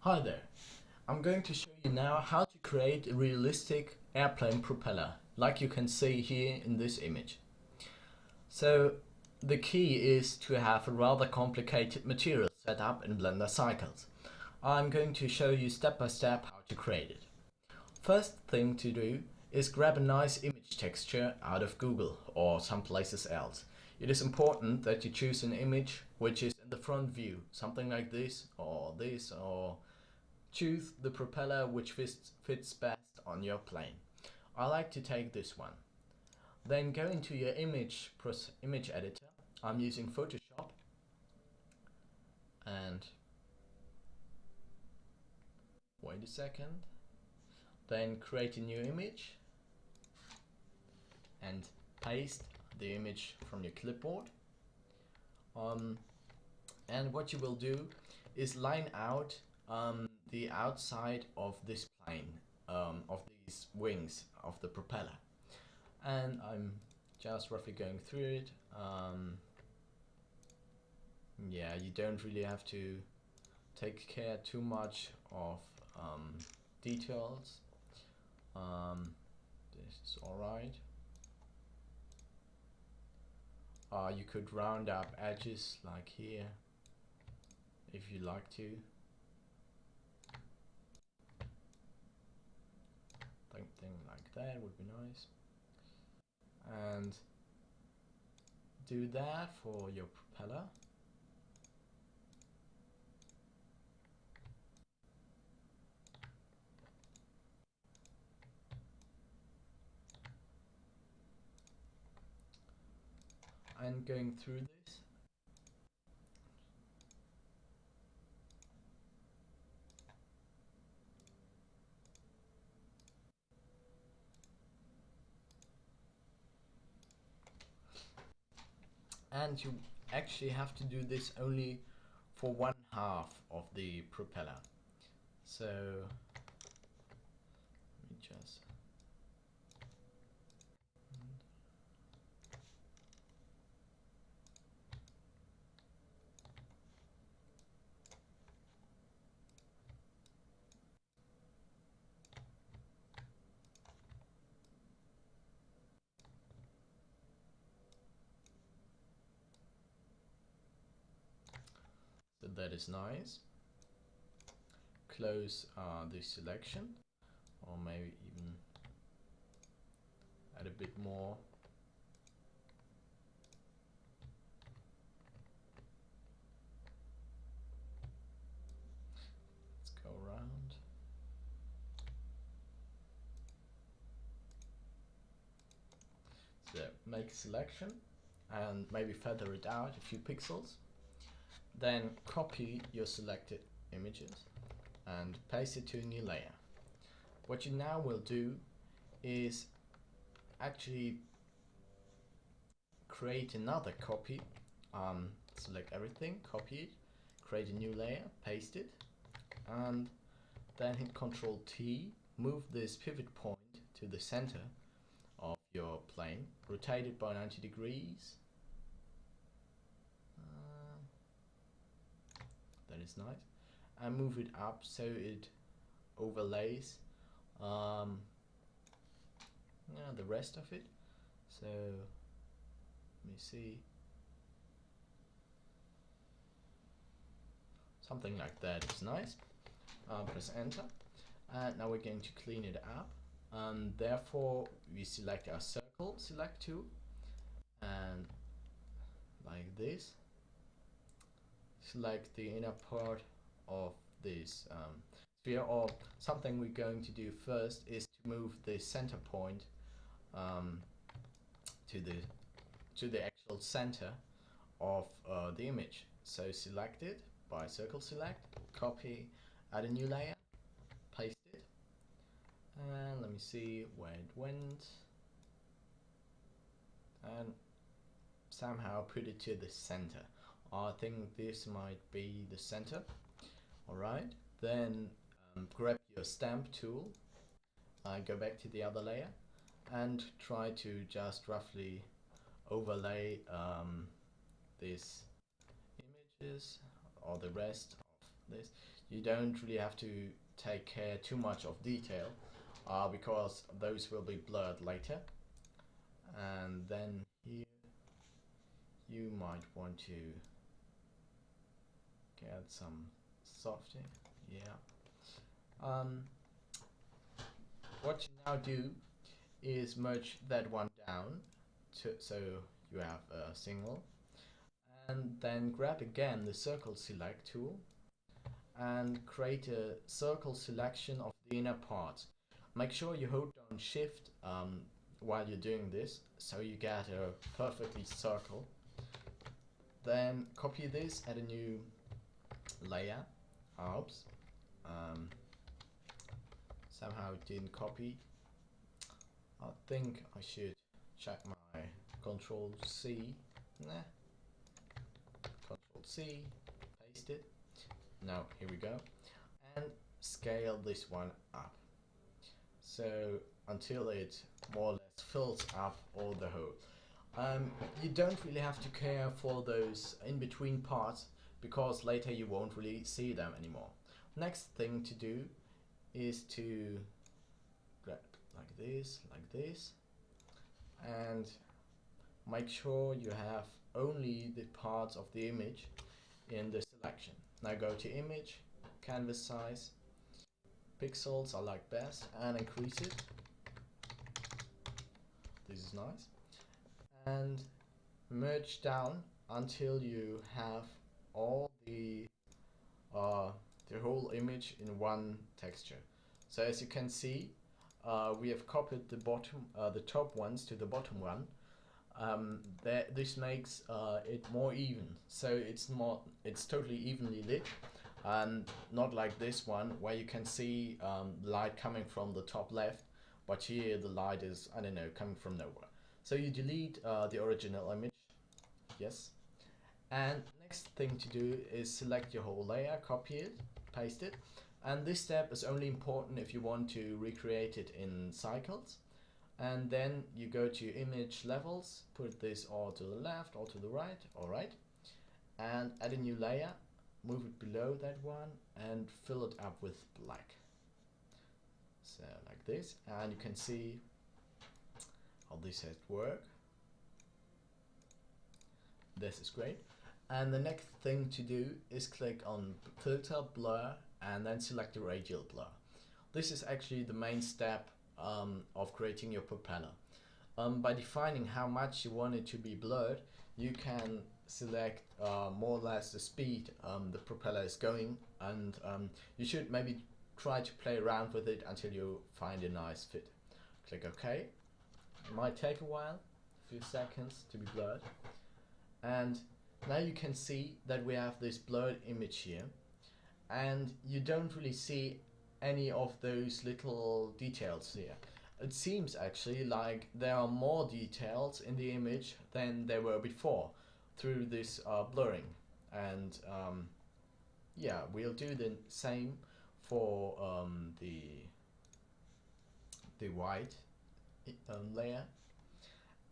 Hi there. I'm going to show you now how to create a realistic airplane propeller, like you can see here in this image. So the key is to have a rather complicated material set up in Blender Cycles. I'm going to show you step by step how to create it. First thing to do is grab a nice image texture out of Google or some places else. It is important that you choose an image which is in the front view, something like this, or choose the propeller which fits best on your plane. I like to take this one. Then go into your image editor. I'm using Photoshop, and wait a second. Then create a new image and paste the image from your clipboard. And what you will do is line out the outside of this plane, of these wings of the propeller. And I'm just roughly going through it. Yeah, you don't really have to take care too much of details. This is alright. You could round up edges like here if you like to. Something like that would be nice. And do that for your propeller. And going through this, and you actually have to do this only for one half of the propeller. So let me just so that is nice. Close the selection, or maybe even add a bit more. Let's go around. So make a selection and maybe feather it out a few pixels. Then copy your selected images and paste it to a new layer. What you now will do is actually create another copy. Select everything, copy it, create a new layer, paste it, and then hit Ctrl T, move this pivot point to the center of your plane, rotate it by 90 degrees. That is nice. And move it up so it overlays the rest of it. So let me see, something like that is nice. Press enter, and now we're going to clean it up. Therefore we select our circle select tool, and like this select the inner part of this sphere. Or something we're going to do first is to move the center point to the actual center of the image. So select it by circle select, copy, add a new layer, paste it, and let me see where it went, and somehow put it to the center. I think this might be the center. Alright, then grab your stamp tool, go back to the other layer, and try to just roughly overlay these images or the rest of this. You don't really have to take care too much of detail because those will be blurred later. And then here you might want to get some softening. Yeah. What you now do is merge that one down so you have a single, and then grab again the circle select tool and create a circle selection of the inner parts. Make sure you hold down shift while you're doing this so you get a perfectly circle. Then copy this, add a new layer. Oops. Somehow it didn't copy. I think I should check my Control C. Nah. Control C, paste it. Now here we go. And scale this one up. So until it more or less fills up all the hole. You don't really have to care for those in between parts because later you won't really see them anymore. Next thing to do is to grab like this, and make sure you have only the parts of the image in the selection. Now go to image, canvas size, pixels I like best, and increase it. This is nice. And merge down until you have all the whole image in one texture. So as you can see, we have copied the top ones to the bottom one. This makes it more even, so it's totally evenly lit, and not like this one where you can see light coming from the top left, but here the light is, I don't know, coming from nowhere. So you delete the original image, yes, and next thing to do is select your whole layer, copy it, paste it, and this step is only important if you want to recreate it in cycles. And then you go to image levels, put this all to the left or to the right, alright, and add a new layer, move it below that one and fill it up with black. So like this, and you can see how this has worked. This is great. And the next thing to do is click on filter, blur, and then select the radial blur. This is actually the main step of creating your propeller. By defining how much you want it to be blurred, you can select more or less the speed the propeller is going, and you should maybe try to play around with it until you find a nice fit. Click OK. It might take a while, a few seconds to be blurred. And now you can see that we have this blurred image here, and you don't really see any of those little details here. It seems actually like there are more details in the image than there were before through this blurring. And yeah, we'll do the same for the white layer.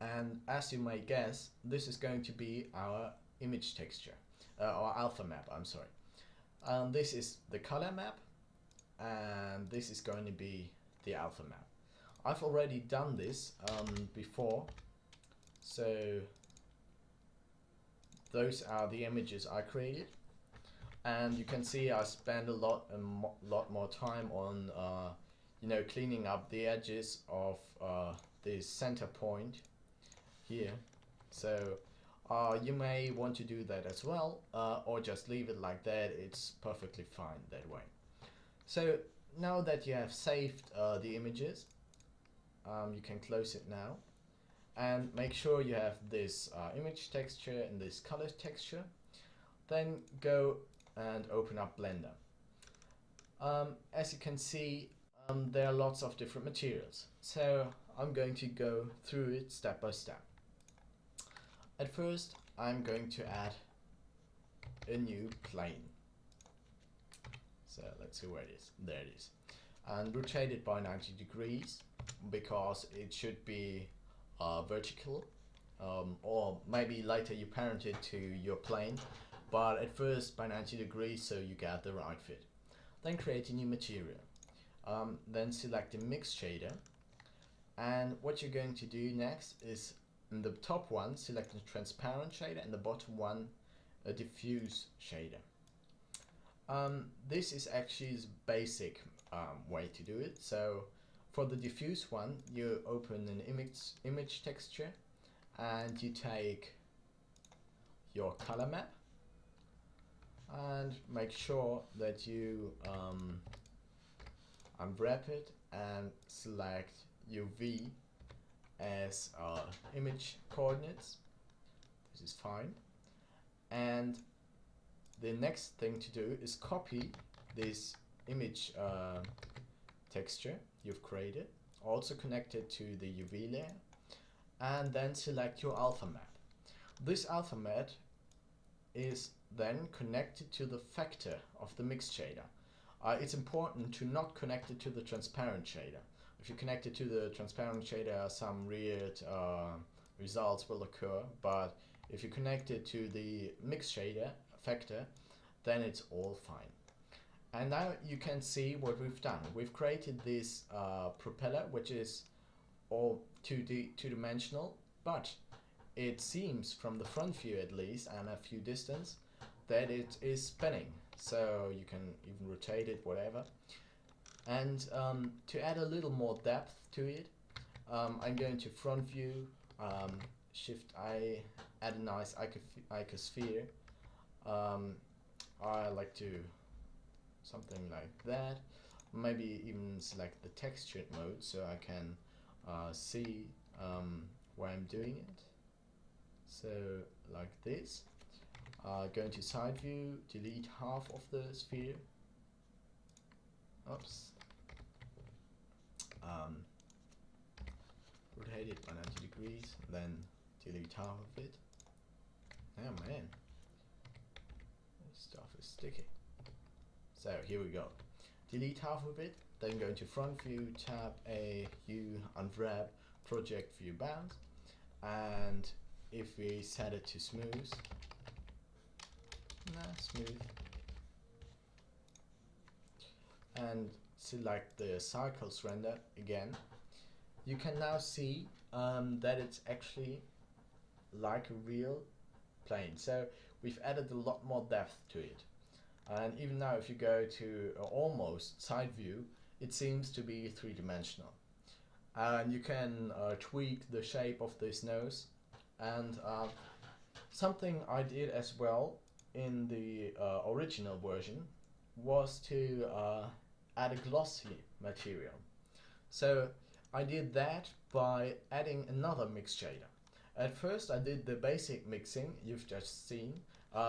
And as you may guess, this is going to be our image texture, or alpha map, I'm sorry. This is the color map, and this is going to be the alpha map. I've already done this before, so those are the images I created, and you can see I spend a lot more time on cleaning up the edges of this center point here. So you may want to do that as well, or just leave it like that. It's perfectly fine that way. So now that you have saved the images, you can close it now and make sure you have this image texture and this color texture. Then go and open up Blender. As you can see, there are lots of different materials, so I'm going to go through it step by step. At first, I'm going to add a new plane. So let's see where it is. There it is. And rotate it by 90 degrees because it should be vertical, or maybe later you parent it to your plane but at first by 90 degrees so you get the right fit. Then create a new material. Then select the mix shader, and what you're going to do next is in the top one select a transparent shader and the bottom one a diffuse shader. This is actually the basic way to do it. So for the diffuse one, you open an image texture and you take your color map and make sure that you unwrap it and select your V as image coordinates. This is fine. And the next thing to do is copy this image texture you've created, also connect it to the UV layer, and then select your alpha map. This alpha map is then connected to the factor of the mix shader. It's important to not connect it to the transparent shader. If you connect it to the transparent shader, some weird results will occur, but if you connect it to the mix shader factor, then it's all fine. And now you can see what we've done. We've created this propeller, which is all two-dimensional, but it seems from the front view at least, and a few distance, that it is spinning. So you can even rotate it, whatever. And to add a little more depth to it, I'm going to front view, Shift I, add a nice icosphere. I like to something like that. Maybe even select the textured mode so I can see where I'm doing it. So like this. Go into side view, delete half of the sphere. Oops. Rotate it by 90 degrees, then delete half of it. Oh man, this stuff is sticky. So here we go. Delete half of it, then go into front view, tab A, U, unwrap, project view bounds, and if we set it to smooth, smooth, and select the cycles render again, you can now see that it's actually like a real plane. So we've added a lot more depth to it. And even now if you go to almost side view, it seems to be three-dimensional. And you can tweak the shape of this nose. And something I did as well in the original version was to add a glossy material. So I did that by adding another mix shader. At first I did the basic mixing you've just seen,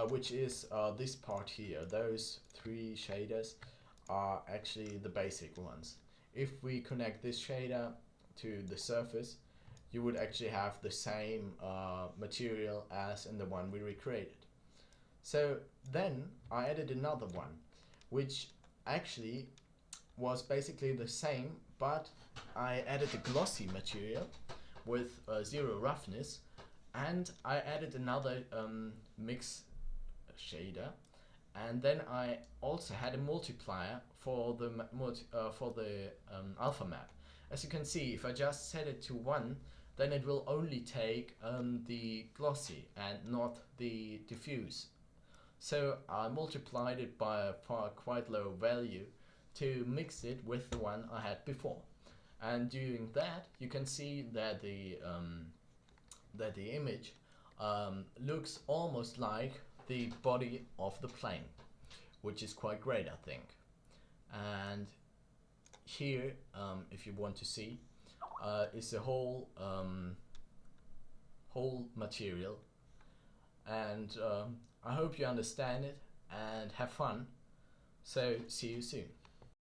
which is this part here. Those three shaders are actually the basic ones. If we connect this shader to the surface, you would actually have the same material as in the one we recreated. So then I added another one, which actually was basically the same, but I added a glossy material with zero roughness, and I added another mix shader, and then I also had a multiplier for the alpha map. As you can see, if I just set it to 1, then it will only take the glossy and not the diffuse. So I multiplied it by a quite low value to mix it with the one I had before. And doing that, you can see that the image looks almost like the body of the plane, which is quite great, I think. And here, if you want to see, is the whole material. And I hope you understand it and have fun. So see you soon.